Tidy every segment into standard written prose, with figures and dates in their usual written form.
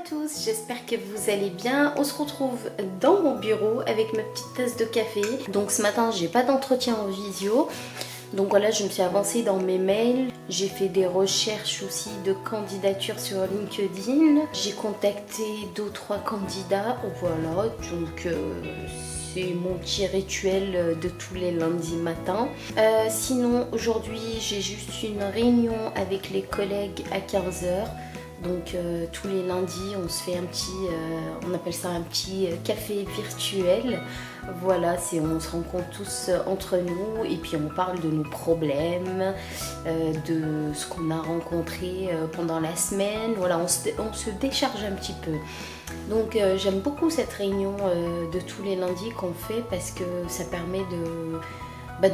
tous, j'espère que vous allez bien. On se retrouve dans mon bureau avec ma petite tasse de café. Donc ce matin j'ai pas d'entretien en visio. Donc voilà, je me suis avancée dans mes mails. J'ai fait des recherches aussi de candidatures sur LinkedIn. J'ai contacté 2 ou 3 candidats. Voilà, donc c'est mon petit rituel de tous les lundis matins. Sinon aujourd'hui j'ai juste une réunion avec les collègues à 15 h. Donc tous les lundis on se fait un petit, on appelle ça un petit café virtuel. Voilà, on se rencontre tous entre nous et puis on parle de nos problèmes, de ce qu'on a rencontré pendant la semaine. Voilà, on se décharge un petit peu. Donc j'aime beaucoup cette réunion de tous les lundis qu'on fait parce que ça permet de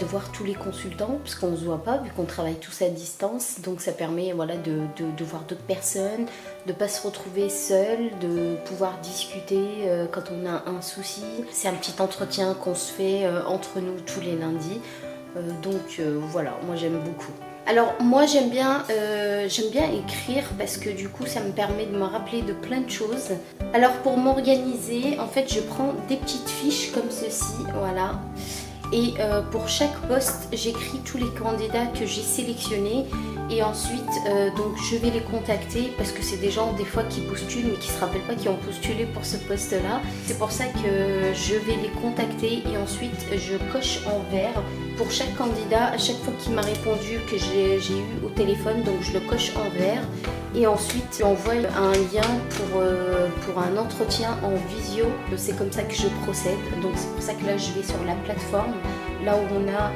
voir tous les consultants, parce qu'on ne se voit pas vu qu'on travaille tous à distance. Donc ça permet voilà, de voir d'autres personnes, de ne pas se retrouver seul, de pouvoir discuter quand on a un souci. C'est un petit entretien qu'on se fait entre nous tous les lundis. Voilà, moi j'aime beaucoup. Alors moi j'aime bien écrire parce que du coup ça me permet de me rappeler de plein de choses. Alors pour m'organiser, en fait je prends des petites fiches comme ceci, voilà. Et pour chaque poste, j'écris tous les candidats que j'ai sélectionnés et ensuite donc je vais les contacter parce que c'est des gens des fois qui postulent mais qui ne se rappellent pas qui ont postulé pour ce poste-là. C'est pour ça que je vais les contacter et ensuite je coche en vert pour chaque candidat à chaque fois qu'il m'a répondu que j'ai eu au téléphone, donc je le coche en vert et ensuite j'envoie un lien pour un entretien en visio. C'est comme ça que je procède, donc c'est pour ça que là je vais sur la plateforme là où on a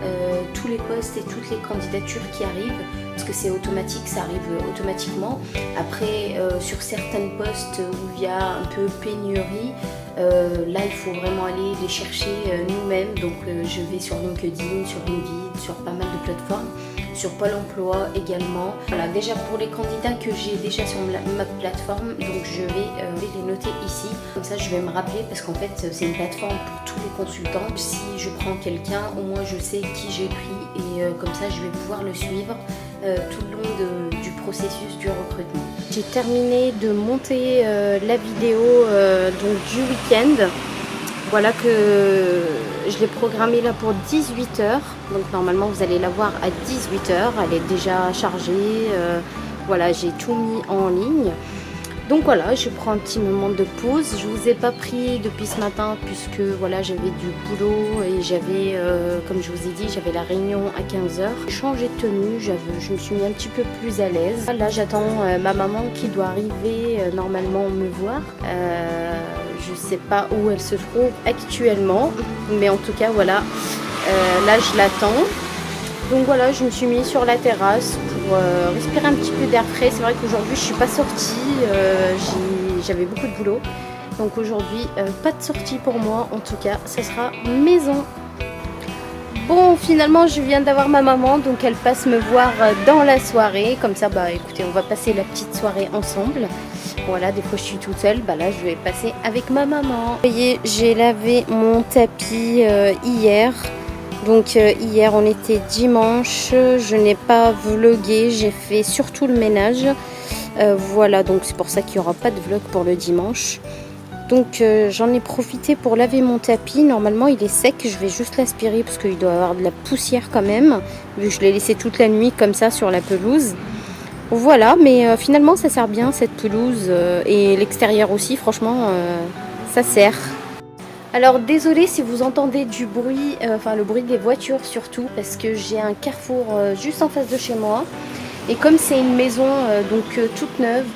tous les postes et toutes les candidatures qui arrivent parce que c'est automatique, ça arrive automatiquement. Après sur certains postes où il y a un peu pénurie, là il faut vraiment aller les chercher nous-mêmes, donc je vais sur LinkedIn, sur Indeed, sur pas mal de plateformes, sur Pôle emploi également. Voilà, déjà pour les candidats que j'ai déjà sur ma plateforme, donc je vais les noter ici, comme ça je vais me rappeler parce qu'en fait c'est une plateforme pour tous les consultants. Si je prends quelqu'un, au moins je sais qui j'ai pris et comme ça je vais pouvoir le suivre tout le long du processus du recrutement. J'ai terminé de monter la vidéo donc du week-end. Voilà que je l'ai programmée là pour 18 h. Donc normalement vous allez la voir à 18 h. Elle est déjà chargée. Voilà, j'ai tout mis en ligne. Donc voilà, je prends un petit moment de pause. Je vous ai pas pris depuis ce matin puisque voilà, j'avais du boulot et j'avais, comme je vous ai dit, j'avais la réunion à 15 h. J'ai changé de tenue, je me suis mis un petit peu plus à l'aise. Là, j'attends ma maman qui doit arriver normalement me voir. Je sais pas où elle se trouve actuellement, mais en tout cas voilà, là je l'attends. Donc voilà, je me suis mis sur la terrasse pour respirer un petit peu d'air frais. C'est vrai qu'aujourd'hui je suis pas sortie, j'avais beaucoup de boulot. Donc aujourd'hui pas de sortie pour moi, en tout cas ça sera maison. Bon, finalement je viens d'avoir ma maman, donc elle passe me voir dans la soirée. Comme ça, bah écoutez, on va passer la petite soirée ensemble. Voilà, des fois je suis toute seule, bah là je vais passer avec ma maman. Vous voyez, j'ai lavé mon tapis hier. Donc hier on était dimanche, je n'ai pas vlogué, j'ai fait surtout le ménage. Voilà, donc c'est pour ça qu'il n'y aura pas de vlog pour le dimanche. Donc j'en ai profité pour laver mon tapis. Normalement il est sec, je vais juste l'aspirer parce qu'il doit avoir de la poussière quand même, vu que je l'ai laissé toute la nuit comme ça sur la pelouse. Voilà, mais finalement ça sert bien cette pelouse et l'extérieur aussi, franchement ça sert. Alors désolée si vous entendez du bruit, enfin le bruit des voitures surtout, parce que j'ai un carrefour juste en face de chez moi. Et comme c'est une maison toute neuve,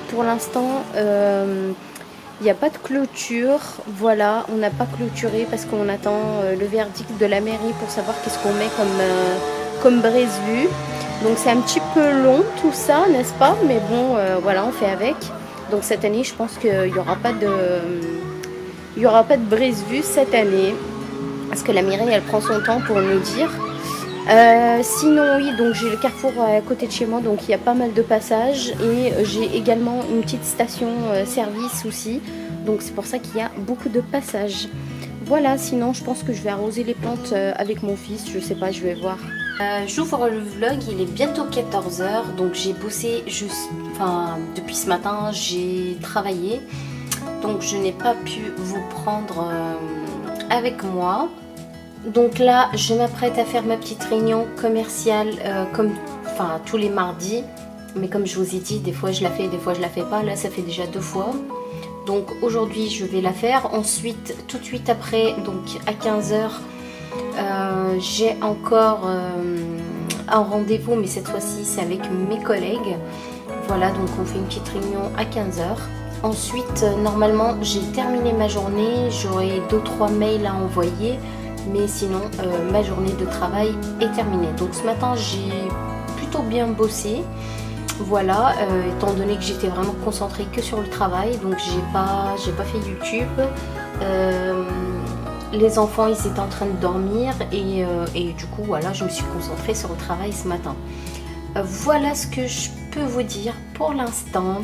pour l'instant il n'y a pas de clôture. Voilà, on n'a pas clôturé parce qu'on attend le verdict de la mairie pour savoir qu'est-ce qu'on met comme braise vue. Donc c'est un petit peu long tout ça, n'est-ce pas? Mais bon, voilà, on fait avec. Donc cette année, je pense qu'il n'y aura pas de... Il n'y aura pas de brise vue cette année parce que la mairie elle prend son temps pour nous dire. Sinon oui, donc j'ai le carrefour à côté de chez moi, donc il y a pas mal de passages et j'ai également une petite station service aussi, donc c'est pour ça qu'il y a beaucoup de passages. Voilà, sinon je pense que je vais arroser les plantes avec mon fils, je sais pas, je vais voir. J'ouvre le vlog, il est bientôt 14 h, donc j'ai bossé depuis ce matin, j'ai travaillé, donc je n'ai pas pu vous prendre avec moi. Donc là, je m'apprête à faire ma petite réunion commerciale tous les mardis, mais comme je vous ai dit, des fois je la fais, des fois je la fais pas. Là, ça fait déjà 2 fois. Donc aujourd'hui, je vais la faire. Ensuite, tout de suite après, donc à 15 h, j'ai encore un rendez-vous, mais cette fois-ci c'est avec mes collègues. Voilà, donc on fait une petite réunion à 15 h. Ensuite, normalement j'ai terminé ma journée, j'aurai 2-3 mails à envoyer, mais sinon ma journée de travail est terminée. Donc ce matin j'ai plutôt bien bossé, voilà, étant donné que j'étais vraiment concentrée que sur le travail, donc j'ai pas fait YouTube. Les enfants ils étaient en train de dormir et du coup voilà, je me suis concentrée sur le travail ce matin. Voilà ce que je peux vous dire pour l'instant.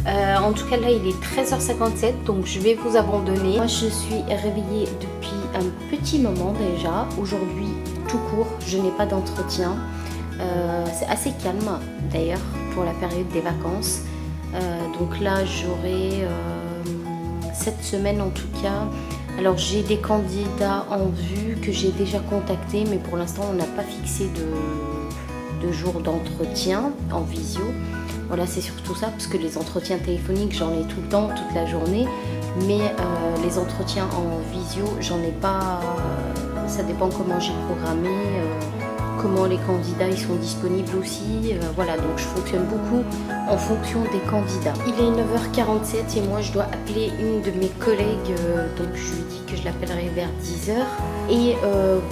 En tout cas là il est 13h57, donc je vais vous abandonner. Moi je suis réveillée depuis un petit moment déjà. Aujourd'hui tout court, je n'ai pas d'entretien. C'est assez calme d'ailleurs pour la période des vacances. Donc là j'aurai cette semaine en tout cas. Alors j'ai des candidats en vue que j'ai déjà contactés, mais pour l'instant on n'a pas fixé de jour d'entretien en visio. Voilà, c'est surtout ça, parce que les entretiens téléphoniques j'en ai tout le temps, toute la journée, mais les entretiens en visio j'en ai pas, ça dépend comment j'ai programmé, comment les candidats ils sont disponibles aussi, voilà, donc je fonctionne beaucoup en fonction des candidats. Il est 9h47 et moi je dois appeler une de mes collègues, donc je lui dis que je l'appellerai vers 10 h. Et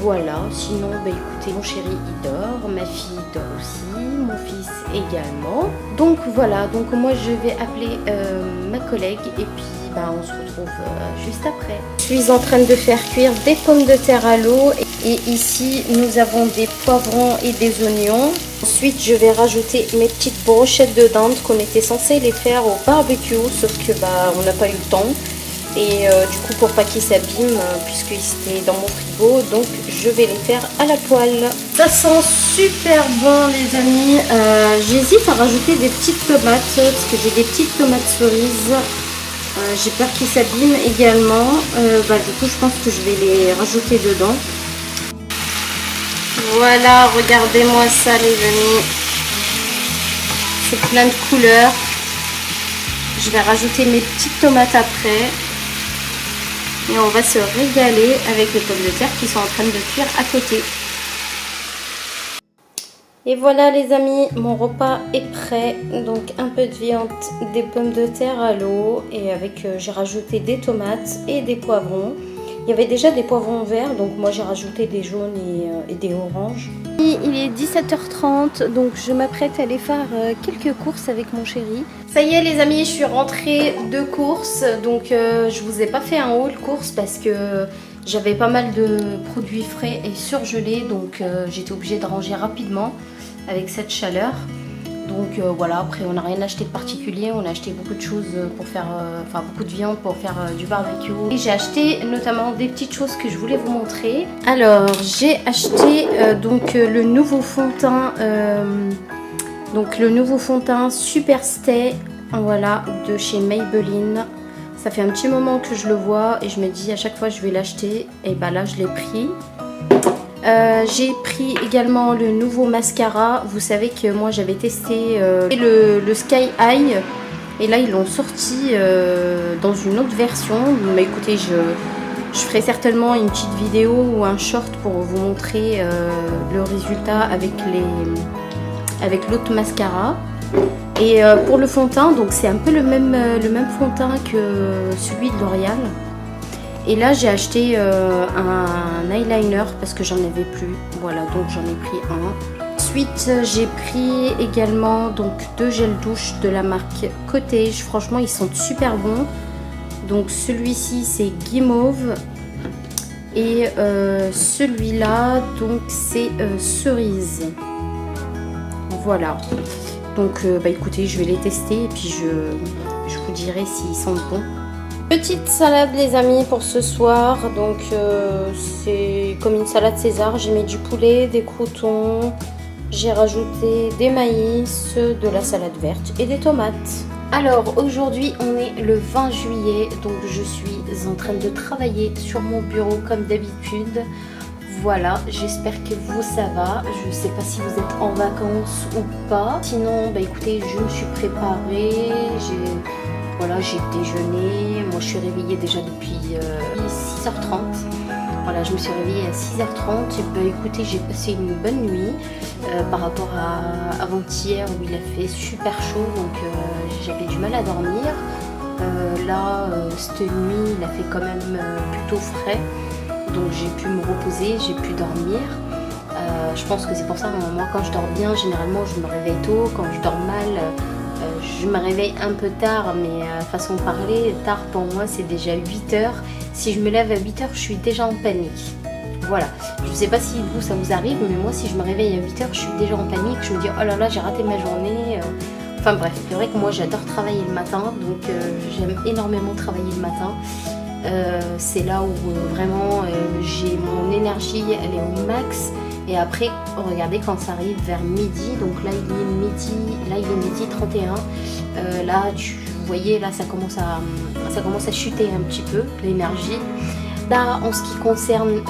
voilà, sinon bah écoutez, mon chéri il dort, ma fille dort aussi, mon fils également. Donc voilà, donc moi je vais appeler ma collègue et puis bah, on se retrouve juste après. Je suis en train de faire cuire des pommes de terre à l'eau et ici nous avons des poivrons et des oignons. Ensuite je vais rajouter mes petites brochettes de dinde qu'on était censé les faire au barbecue, sauf que bah on n'a pas eu le temps. Et du coup pour pas qu'ils s'abîment, puisqu'ils étaient dans mon frigo, donc je vais les faire à la poêle. Ça sent super bon les amis. J'hésite à rajouter des petites tomates, parce que j'ai des petites tomates cerises. J'ai peur qu'ils s'abîment également. Du coup je pense que je vais les rajouter dedans. Voilà, regardez-moi ça les amis. C'est plein de couleurs. Je vais rajouter mes petites tomates après. Et on va se régaler avec les pommes de terre qui sont en train de cuire à côté. Et voilà les amis, mon repas est prêt. Donc un peu de viande, des pommes de terre à l'eau et avec j'ai rajouté des tomates et des poivrons. Il y avait déjà des poivrons verts, donc moi j'ai rajouté des jaunes et des oranges. Il est 17h30, donc je m'apprête à aller faire quelques courses avec mon chéri. Ça y est les amis, je suis rentrée de courses, donc je vous ai pas fait un haul course parce que j'avais pas mal de produits frais et surgelés, donc j'étais obligée de ranger rapidement avec cette chaleur. Donc voilà, après on n'a rien acheté de particulier, on a acheté beaucoup de choses pour faire, beaucoup de viande pour faire du barbecue. Et j'ai acheté notamment des petites choses que je voulais vous montrer. Alors j'ai acheté le nouveau fond de teint, Super Stay, voilà, de chez Maybelline. Ça fait un petit moment que je le vois et je me dis à chaque fois je vais l'acheter, et bah là je l'ai pris. J'ai pris également le nouveau mascara. Vous savez que moi j'avais testé le Sky High et là ils l'ont sorti dans une autre version. Mais écoutez, je ferai certainement une petite vidéo ou un short pour vous montrer le résultat avec l'autre mascara. Et pour le fond de teint, donc c'est un peu le même fond de teint que celui de L'Oréal. Et là j'ai acheté un eyeliner parce que j'en avais plus, voilà, donc j'en ai pris un. Ensuite j'ai pris également donc 2 gels douche de la marque Cottage, franchement ils sont super bons. Donc celui-ci c'est Guimauve et celui-là donc c'est cerise. Voilà, donc écoutez, je vais les tester et puis je vous dirai s'ils sont bons. Petite salade les amis pour ce soir, donc c'est comme une salade César, j'ai mis du poulet, des croûtons, j'ai rajouté des maïs, de la salade verte et des tomates. Alors aujourd'hui on est le 20 juillet, donc je suis en train de travailler sur mon bureau comme d'habitude. Voilà, j'espère que vous ça va, je sais pas si vous êtes en vacances ou pas. Sinon bah écoutez, je me suis préparée, j'ai déjeuné, moi je suis réveillée déjà depuis 6h30. Voilà, je me suis réveillée à 6h30. Et bah écoutez, j'ai passé une bonne nuit par rapport à avant-hier où il a fait super chaud, donc j'avais du mal à dormir. Là, cette nuit, il a fait quand même plutôt frais, donc j'ai pu me reposer, j'ai pu dormir. Je pense que c'est pour ça, moi quand je dors bien, généralement je me réveille tôt. Quand je dors mal, je me réveille un peu tard, mais façon de parler, tard pour moi c'est déjà 8h. Si je me lève à 8h, je suis déjà en panique. Voilà, je sais pas si vous ça vous arrive, mais moi si je me réveille à 8h, je suis déjà en panique. Je me dis oh là là, j'ai raté ma journée. Enfin bref, c'est vrai que moi j'adore travailler le matin, donc j'aime énormément travailler le matin. C'est là où vraiment j'ai mon énergie, elle est au max. Et après, regardez quand ça arrive vers midi, donc là il est midi 31. Là, vous voyez, là ça commence à chuter un petit peu l'énergie. Là, en ce qui concerne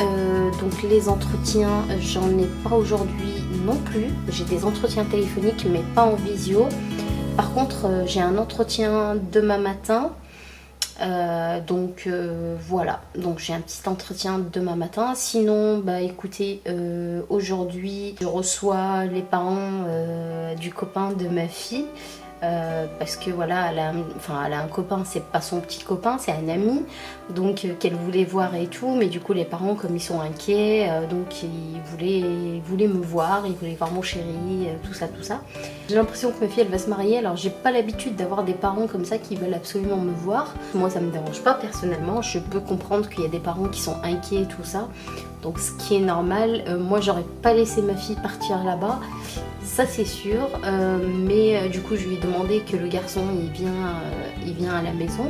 donc les entretiens, j'en ai pas aujourd'hui non plus. J'ai des entretiens téléphoniques, mais pas en visio. Par contre, j'ai un entretien demain matin. Voilà, donc j'ai un petit entretien demain matin. Sinon bah écoutez, aujourd'hui je reçois les parents du copain de ma fille, parce que voilà, elle a un copain, c'est pas son petit copain, c'est un ami, donc qu'elle voulait voir et tout, mais du coup les parents comme ils sont inquiets, donc ils voulaient me voir, ils voulaient voir mon chéri, tout ça. J'ai l'impression que ma fille elle va se marier, alors j'ai pas l'habitude d'avoir des parents comme ça qui veulent absolument me voir. Moi ça me dérange pas personnellement, je peux comprendre qu'il y a des parents qui sont inquiets et tout ça, donc ce qui est normal. Moi j'aurais pas laissé ma fille partir là-bas, ça c'est sûr, mais du coup je lui ai demandé que le garçon il vient à la maison.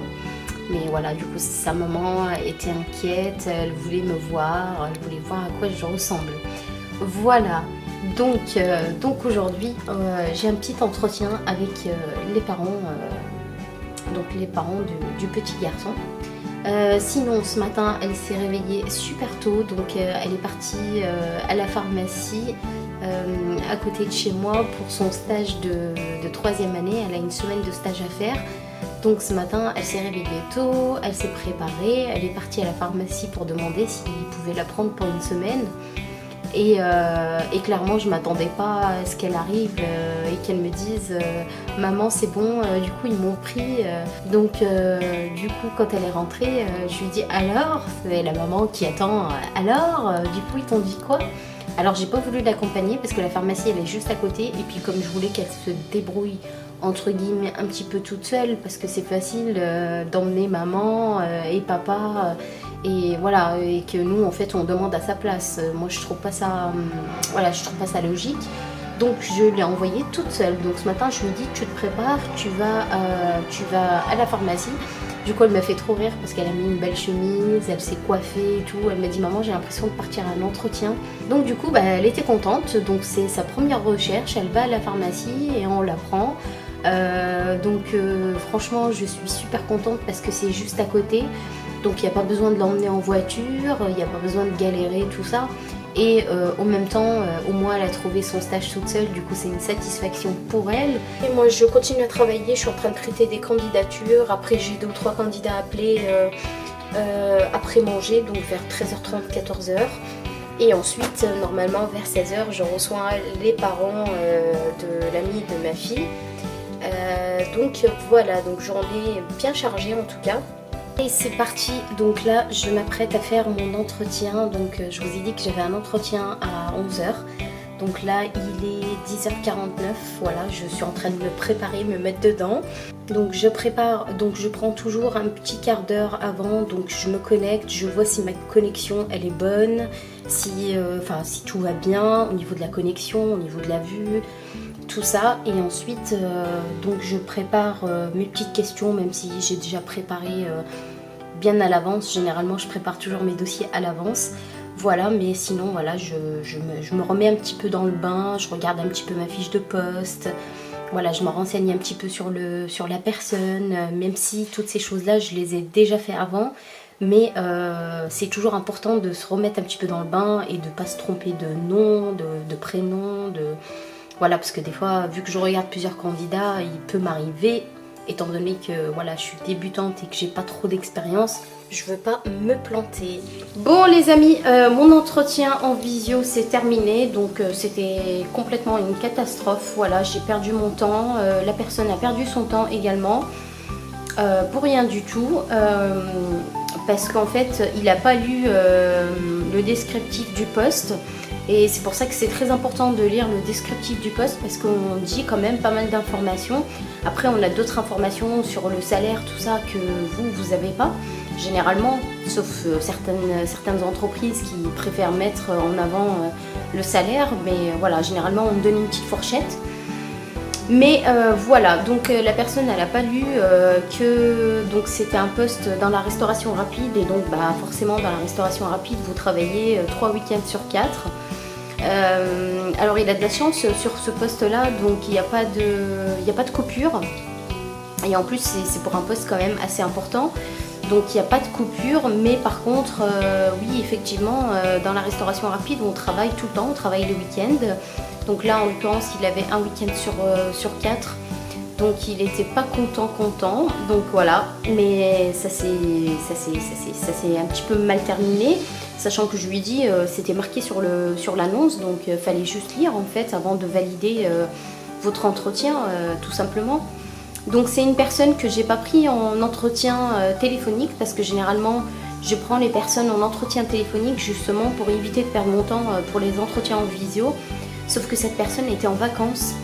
Mais voilà, du coup sa maman était inquiète, elle voulait me voir, elle voulait voir à quoi je ressemble. Voilà, donc aujourd'hui j'ai un petit entretien avec les parents, du petit garçon. Sinon ce matin elle s'est réveillée super tôt, donc elle est partie à la pharmacie à côté de chez moi pour son stage de 3e année. Elle a une semaine de stage à faire. Donc ce matin elle s'est réveillée tôt, elle s'est préparée, elle est partie à la pharmacie pour demander s'ils pouvaient la prendre pour une semaine. Et clairement je m'attendais pas à ce qu'elle arrive et qu'elle me dise maman c'est bon, du coup ils m'ont pris. Donc du coup quand elle est rentrée, je lui dis alors, c'est la maman qui attend, alors du coup ils t'ont dit quoi? Alors j'ai pas voulu l'accompagner parce que la pharmacie elle est juste à côté, et puis comme je voulais qu'elle se débrouille entre guillemets un petit peu toute seule, parce que c'est facile d'emmener maman et papa et voilà, et que nous en fait on demande à sa place. Moi je trouve pas ça je trouve pas ça logique, donc je l'ai envoyée toute seule. Donc ce matin je lui ai dit tu te prépares, tu vas à la pharmacie. Du coup elle m'a fait trop rire parce qu'elle a mis une belle chemise, elle s'est coiffée et tout. Elle m'a dit maman j'ai l'impression de partir à un entretien. Donc du coup elle était contente, donc c'est sa première recherche, elle va à la pharmacie et on la prend. Franchement je suis super contente parce que c'est juste à côté, donc il n'y a pas besoin de l'emmener en voiture, il n'y a pas besoin de galérer tout ça, et en même temps au moins elle a trouvé son stage toute seule, du coup c'est une satisfaction pour elle. Et moi je continue à travailler, je suis en train de traiter des candidatures. Après j'ai 2 ou 3 candidats à appeler après manger, donc vers 13h30 14h. Et ensuite, normalement vers 16h, je reçois les parents de l'ami de ma fille. Donc voilà, donc journée bien chargée en tout cas. Et c'est parti, donc là je m'apprête à faire mon entretien. Donc je vous ai dit que j'avais un entretien à 11h. Donc là il est 10h49, voilà, je suis en train de me préparer, me mettre dedans. Donc je prépare, donc je prends toujours un petit quart d'heure avant, donc je me connecte, je vois si ma connexion elle est bonne, si tout va bien au niveau de la connexion, au niveau de la vue, tout ça. Et ensuite donc je prépare mes petites questions, même si j'ai déjà préparé bien à l'avance. Généralement, je prépare toujours mes dossiers à l'avance. Voilà, mais sinon, voilà, je me remets un petit peu dans le bain, je regarde un petit peu ma fiche de poste. Voilà, je me renseigne un petit peu sur la personne, même si toutes ces choses-là, je les ai déjà fait avant. Mais c'est toujours important de se remettre un petit peu dans le bain et de ne pas se tromper de nom, de prénom. Voilà, parce que des fois, vu que je regarde plusieurs candidats, il peut m'arriver, étant donné que voilà, je suis débutante et que j'ai pas trop d'expérience, je veux pas me planter. Bon les amis, mon entretien en visio c'est terminé, donc c'était complètement une catastrophe. Voilà, j'ai perdu mon temps, la personne a perdu son temps également, pour rien du tout, parce qu'en fait il n'a pas lu le descriptif du poste. Et c'est pour ça que c'est très important de lire le descriptif du poste parce qu'on dit quand même pas mal d'informations. Après, on a d'autres informations sur le salaire, tout ça, que vous n'avez pas. Généralement, sauf certaines entreprises qui préfèrent mettre en avant le salaire. Mais voilà, généralement, on donne une petite fourchette. Mais voilà, donc la personne elle n'a pas lu que donc c'était un poste dans la restauration rapide. Et donc bah, forcément, dans la restauration rapide, vous travaillez 3 week-ends sur 4. Alors il a de la chance sur ce poste là, donc il n'y a pas de coupure, et en plus c'est pour un poste quand même assez important, donc il n'y a pas de coupure. Mais par contre oui effectivement dans la restauration rapide on travaille tout le temps, on travaille le week-end. Donc là en l'occurrence il avait un week-end sur 4, donc il n'était pas content, donc voilà. Mais ça s'est un petit peu mal terminé, sachant que je lui ai dit, c'était marqué sur l'annonce, donc fallait juste lire en fait avant de valider votre entretien, tout simplement. Donc c'est une personne que j'ai pas pris en entretien téléphonique, parce que généralement je prends les personnes en entretien téléphonique justement pour éviter de perdre mon temps pour les entretiens en visio. Sauf que cette personne était en vacances.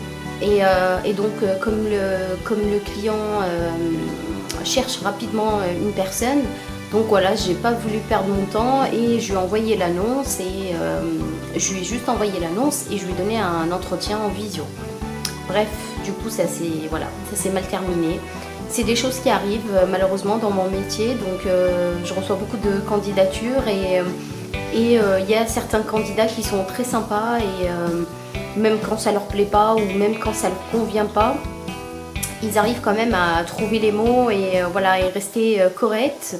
Et donc comme le client cherche rapidement une personne, donc voilà, j'ai pas voulu perdre mon temps et je lui ai envoyé l'annonce, et je lui ai juste envoyé l'annonce et je lui ai donné un entretien en visio. Bref, du coup ça s'est mal terminé. C'est des choses qui arrivent malheureusement dans mon métier, donc je reçois beaucoup de candidatures, et il y a certains candidats qui sont très sympas, et même quand ça leur plaît pas ou même quand ça leur convient pas, ils arrivent quand même à trouver les mots et voilà, et rester corrects.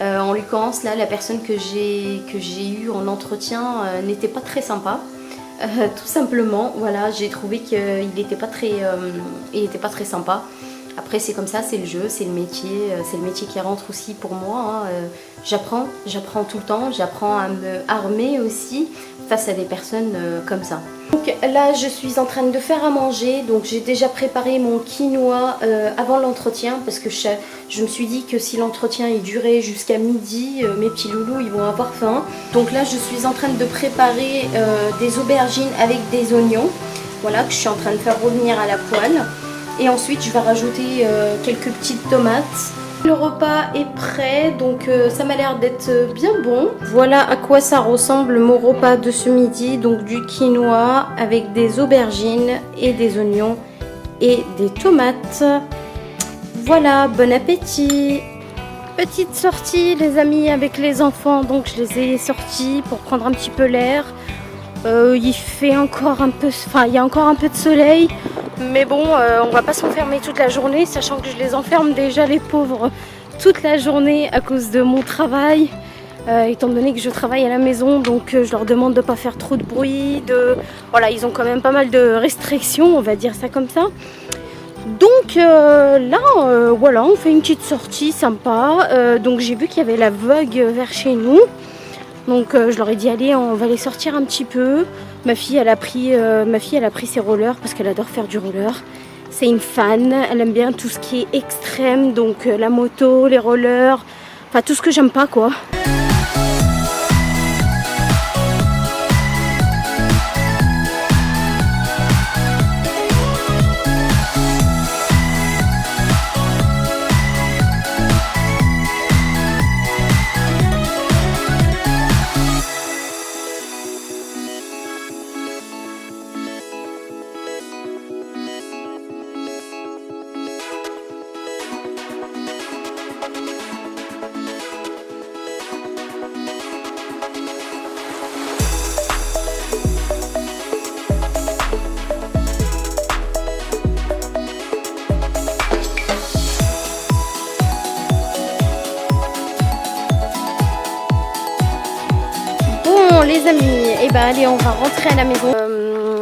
En l'occurrence là, la personne que j'ai eue en entretien n'était pas très sympa, tout simplement. Voilà, j'ai trouvé qu'il n'était pas très sympa. Après c'est comme ça, c'est le jeu, c'est le métier qui rentre aussi pour moi, hein. J'apprends tout le temps, j'apprends à me armer aussi face à des personnes comme ça. Donc là je suis en train de faire à manger, donc j'ai déjà préparé mon quinoa avant l'entretien, parce que je me suis dit que si l'entretien il durait jusqu'à midi, mes petits loulous ils vont avoir faim. Donc là je suis en train de préparer des aubergines avec des oignons, voilà, que je suis en train de faire revenir à la poêle. Et ensuite je vais rajouter quelques petites tomates. Le repas est prêt, donc ça m'a l'air d'être bien bon. Voilà à quoi ça ressemble mon repas de ce midi. Donc du quinoa avec des aubergines et des oignons et des tomates. Voilà, bon appétit. Petite sortie les amis avec les enfants, donc je les ai sortis pour prendre un petit peu l'air. Il fait encore un peu, il y a encore un peu de soleil, mais bon, on va pas s'enfermer toute la journée, sachant que je les enferme déjà les pauvres toute la journée à cause de mon travail, étant donné que je travaille à la maison, donc je leur demande de pas faire trop de bruit, voilà, ils ont quand même pas mal de restrictions, on va dire ça comme ça. Donc là, voilà, on fait une petite sortie sympa. Donc j'ai vu qu'il y avait la vogue vers chez nous. Donc je leur ai dit allez, on va aller sortir un petit peu. Ma fille elle a pris ses rollers parce qu'elle adore faire du roller. C'est une fan, elle aime bien tout ce qui est extrême, donc la moto, les rollers, enfin tout ce que j'aime pas quoi. les amis, et ben allez, on va rentrer à la maison.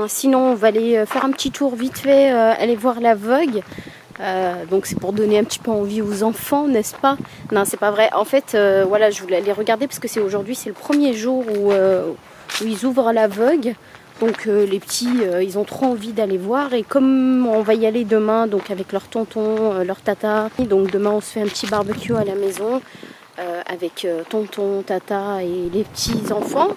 Sinon on va aller faire un petit tour vite fait, aller voir la Vogue. Donc c'est pour donner un petit peu envie aux enfants, n'est-ce pas? Non, c'est pas vrai. En fait, voilà, je voulais aller regarder parce que c'est aujourd'hui, c'est le premier jour où ils ouvrent la Vogue. Donc les petits, ils ont trop envie d'aller voir. Et comme on va y aller demain, donc avec leur tonton, leur tata. Donc demain, on se fait un petit barbecue à la maison avec tonton, tata et les petits enfants.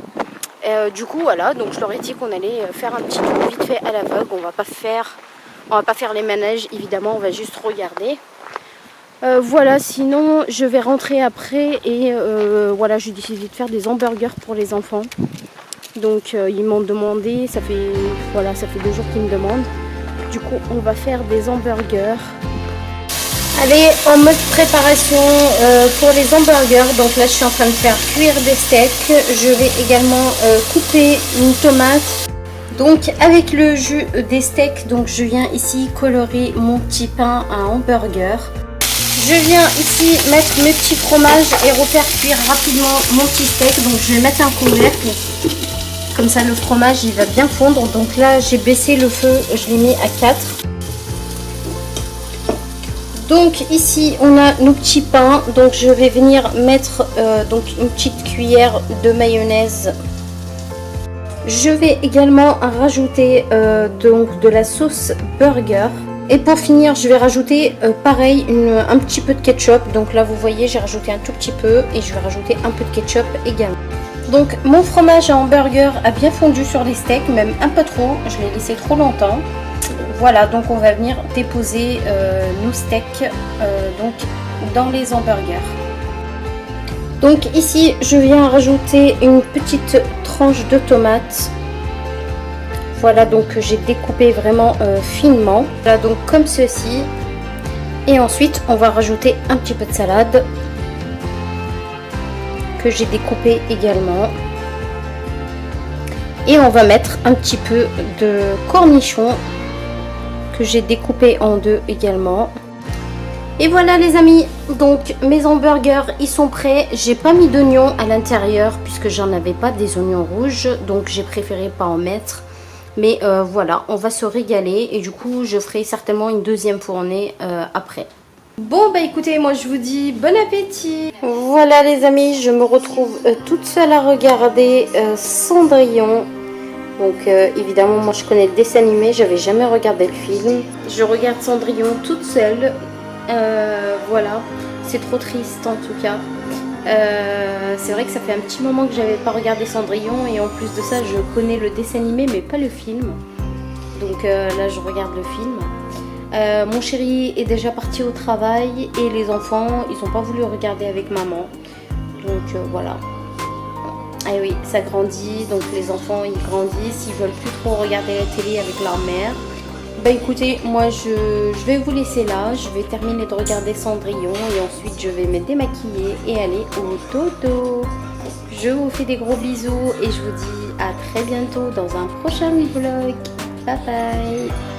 Du coup, voilà. Donc je leur ai dit qu'on allait faire un petit tour vite fait à la Vogue. On va pas faire les manèges, évidemment. On va juste regarder. Voilà. Sinon, je vais rentrer après et voilà, j'ai décidé de faire des hamburgers pour les enfants. Donc ils m'ont demandé, ça fait 2 jours qu'ils me demandent. Du coup on va faire des hamburgers. Allez, en mode préparation pour les hamburgers. Donc là je suis en train de faire cuire des steaks. Je vais également couper une tomate. Donc avec le jus des steaks, donc je viens ici colorer mon petit pain à hamburger. Je viens ici mettre mes petits fromages et refaire cuire rapidement mon petit steak. Donc je vais mettre un couvercle. Comme ça le fromage il va bien fondre. Donc là j'ai baissé le feu, je l'ai mis à 4. Donc ici on a nos petits pains. Donc je vais venir mettre donc une petite cuillère de mayonnaise. Je vais également rajouter donc de la sauce burger. Et pour finir je vais rajouter pareil un petit peu de ketchup. Donc là vous voyez j'ai rajouté un tout petit peu et je vais rajouter un peu de ketchup également. Donc mon fromage à hamburger a bien fondu sur les steaks, même un peu trop, je l'ai laissé trop longtemps. Voilà, donc on va venir déposer nos steaks donc dans les hamburgers. Donc ici je viens rajouter une petite tranche de tomate. Voilà, donc j'ai découpé vraiment finement. Voilà, donc comme ceci. Et ensuite on va rajouter un petit peu de salade que j'ai découpé également. Et on va mettre un petit peu de cornichons que j'ai découpé en deux également. Et voilà les amis, donc mes hamburgers ils sont prêts. J'ai pas mis d'oignons à l'intérieur puisque j'en avais pas des oignons rouges, donc j'ai préféré pas en mettre. Mais voilà, on va se régaler et du coup je ferai certainement une deuxième fournée après. Bon bah écoutez, moi je vous dis bon appétit. Voilà les amis, je me retrouve toute seule à regarder Cendrillon. Donc évidemment moi je connais le dessin animé, j'avais jamais regardé le film. Je regarde Cendrillon toute seule. Voilà, c'est trop triste en tout cas. C'est vrai que ça fait un petit moment que j'avais pas regardé Cendrillon et en plus de ça je connais le dessin animé mais pas le film. Donc là je regarde le film. Mon chéri est déjà parti au travail et les enfants ils n'ont pas voulu regarder avec maman. Donc voilà. Et oui, ça grandit, donc les enfants ils grandissent, ils veulent plus trop regarder la télé avec leur mère. Bah écoutez, moi je vais vous laisser là, je vais terminer de regarder Cendrillon et ensuite je vais me démaquiller et aller au dodo. Je vous fais des gros bisous et je vous dis à très bientôt dans un prochain vlog. Bye bye.